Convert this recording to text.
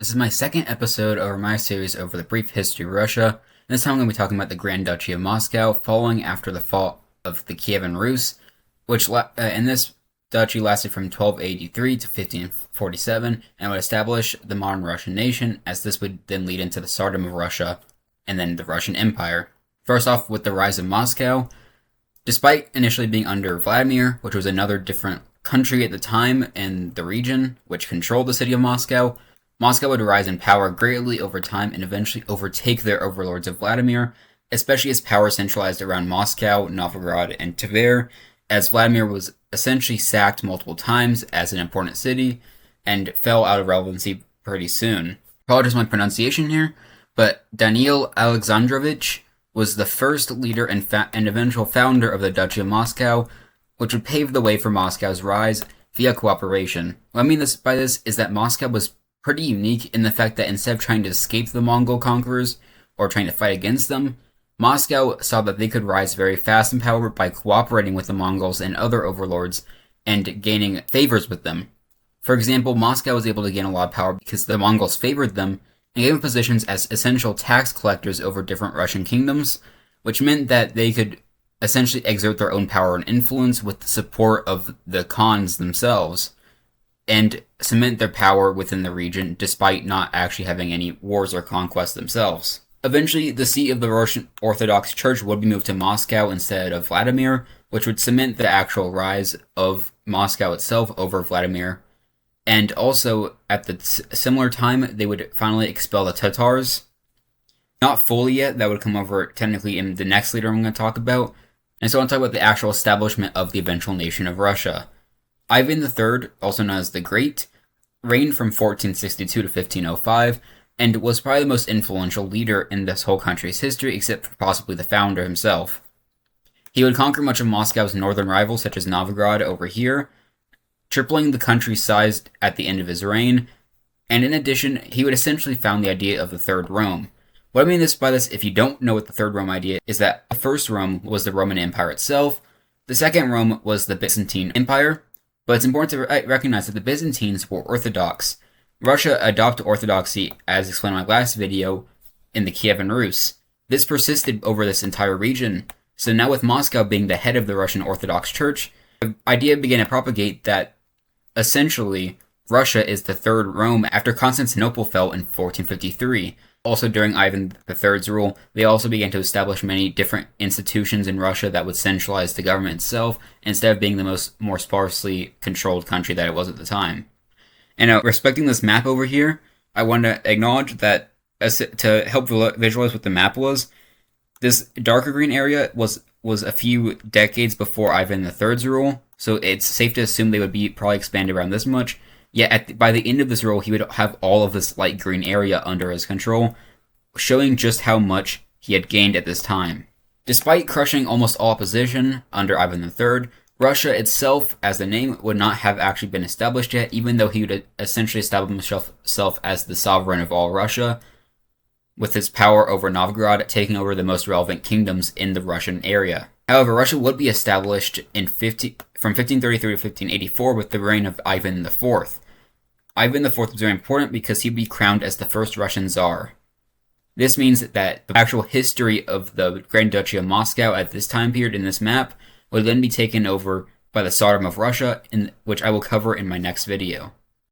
This is my second episode over my series over the brief history of Russia. And this time I'm going to be talking about the Grand Duchy of Moscow, following after the fall of the Kievan Rus, which in this duchy lasted from 1283 to 1547, and would establish the modern Russian nation, as this would then lead into the Tsardom of Russia, and then the Russian Empire. First off, with the rise of Moscow, despite initially being under Vladimir, which was another different country at the time in the region, which controlled the city of Moscow, Moscow would rise in power greatly over time and eventually overtake their overlords of Vladimir, especially as power centralized around Moscow, Novgorod, and Tver, as Vladimir was essentially sacked multiple times as an important city and fell out of relevancy pretty soon. Apologize for my pronunciation here, but Daniil Alexandrovich was the first leader and eventual founder of the Duchy of Moscow, which would pave the way for Moscow's rise via cooperation. What I mean by this is that Moscow was pretty unique in the fact that instead of trying to escape the Mongol conquerors or trying to fight against them, Moscow saw that they could rise very fast in power by cooperating with the Mongols and other overlords and gaining favors with them. For example, Moscow was able to gain a lot of power because the Mongols favored them and gave them positions as essential tax collectors over different Russian kingdoms, which meant that they could essentially exert their own power and influence with the support of the Khans themselves, and cement their power within the region despite not actually having any wars or conquests themselves. Eventually, the seat of the Russian Orthodox Church would be moved to Moscow instead of Vladimir, which would cement the actual rise of Moscow itself over Vladimir. And also, at the similar time, they would finally expel the Tatars. Not fully yet, that would come over technically in the next leader I'm going to talk about. And so I want to talk about the actual establishment of the eventual nation of Russia. Ivan III, also known as the Great, reigned from 1462 to 1505, and was probably the most influential leader in this whole country's history, except for possibly the founder himself. He would conquer much of Moscow's northern rivals, such as Novgorod over here, tripling the country's size at the end of his reign, and in addition, he would essentially found the idea of the Third Rome. What I mean by this, if you don't know what the Third Rome idea is, that the first Rome was the Roman Empire itself, the second Rome was the Byzantine Empire, but it's important to recognize that the Byzantines were Orthodox. Russia adopted Orthodoxy, as explained in my last video, in the Kievan Rus. This persisted over this entire region, so now with Moscow being the head of the Russian Orthodox Church, the idea began to propagate that, essentially, Russia is the third Rome after Constantinople fell in 1453. Also, during Ivan III's rule, they also began to establish many different institutions in Russia that would centralize the government itself, instead of being the more sparsely controlled country that it was at the time. And respecting this map over here, I want to acknowledge that, to help visualize what the map was, this darker green area was a few decades before Ivan III's rule, so it's safe to assume they would be probably expanded around this much. Yet by the end of this rule, he would have all of this light green area under his control, showing just how much he had gained at this time. Despite crushing almost all opposition under Ivan III, Russia itself, as the name, would not have actually been established yet, even though he would essentially establish himself as the sovereign of all Russia, with his power over Novgorod taking over the most relevant kingdoms in the Russian area. However, Russia would be established from 1533 to 1584 with the reign of Ivan IV. Ivan IV was very important because he'd be crowned as the first Russian Tsar. This means that the actual history of the Grand Duchy of Moscow at this time period in this map would then be taken over by the Tsardom of Russia, which I will cover in my next video.